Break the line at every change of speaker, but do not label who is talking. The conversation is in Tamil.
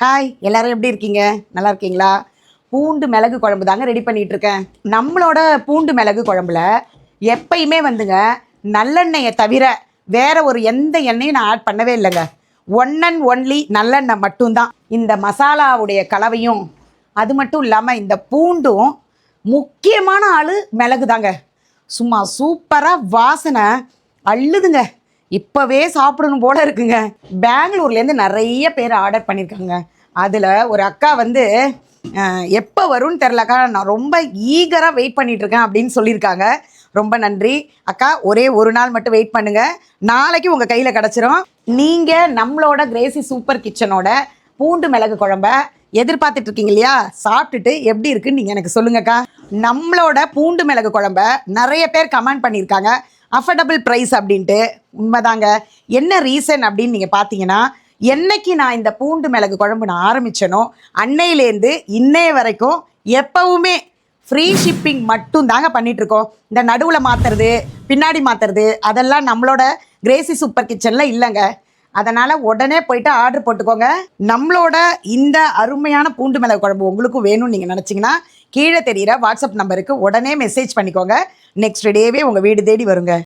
ஹாய், எல்லாரும் எப்படி இருக்கீங்க? நல்லா இருக்கீங்களா? பூண்டு மிளகு குழம்பு தாங்க ரெடி பண்ணிட்டு இருக்கேன். நம்மளோட பூண்டு மிளகு குழம்புல எப்பயுமே வந்துங்க நல்லெண்ணெயை தவிர வேற ஒரு எந்த எண்ணெயும் நான் ஆட் பண்ணவே இல்லைங்க. ஒன் அண்ட் ஒன்லி நல்லெண்ணெய் மட்டும்தான். இந்த மசாலாவுடைய கலவையும் அது மட்டும் இல்லாமல் இந்த பூண்டும் முக்கியமான ஆள் மிளகு தாங்க. சும்மா சூப்பராக வாசனை அள்ளுதுங்க. இப்போவே சாப்பிடணும் போல இருக்குங்க. பெங்களூர்லேருந்து நிறைய பேர் ஆர்டர் பண்ணியிருக்காங்க. அதில் ஒரு அக்கா வந்து எப்போ வரும்னு தெரிலக்கா, நான் ரொம்ப ஈகராக வெயிட் பண்ணிகிட்ருக்கேன் அப்படின்னு சொல்லியிருக்காங்க. ரொம்ப நன்றி அக்கா. ஒரே ஒரு நாள் மட்டும் வெயிட் பண்ணுங்கள், நாளைக்கு உங்கள் கையில் கிடச்சிரும். நீங்கள் நம்மளோட கிரேசி சூப்பர் கிச்சனோட பூண்டு மிளகு குழம்ப எதிர்பார்த்துட்டு இருக்கீங்க இல்லையா? சாப்பிட்டுட்டு எப்படி இருக்குன்னு நீங்கள் எனக்கு சொல்லுங்கக்கா. நம்மளோட பூண்டு மிளகு குழம்ப நிறைய பேர் கமெண்ட் பண்ணியிருக்காங்க, அஃபர்டபுள் ப்ரைஸ் அப்படின்ட்டு. உண்மைதாங்க. என்ன ரீசன் அப்படின்னு நீங்கள் பார்த்தீங்கன்னா, என்னைக்கு நான் இந்த பூண்டு மிளகு குழம்பு நான் ஆரம்பித்தேனோ அன்னையிலேருந்து இன்னைய வரைக்கும் எப்போவுமே ஃப்ரீ ஷிப்பிங் மட்டும் தாங்க பண்ணிகிட்ருக்கோம். இந்த நடுவில் மாற்றுறது பின்னாடி மாற்றுறது அதெல்லாம் நம்மளோட கிரேசி சூப்பர் கிச்சனில் இல்லைங்க. அதனால் உடனே போயிட்டு ஆர்டர் போட்டுக்கோங்க. நம்மளோட இந்த அருமையான பூண்டு மிளகு குழம்பு உங்களுக்கும் வேணும்னு நீங்கள் நினச்சிங்கன்னா கீழே தெரிகிற வாட்ஸ்அப் நம்பருக்கு உடனே மெசேஜ் பண்ணிக்கோங்க. நெக்ஸ்ட் டேவே உங்கள் வீடு தேடி வருங்க.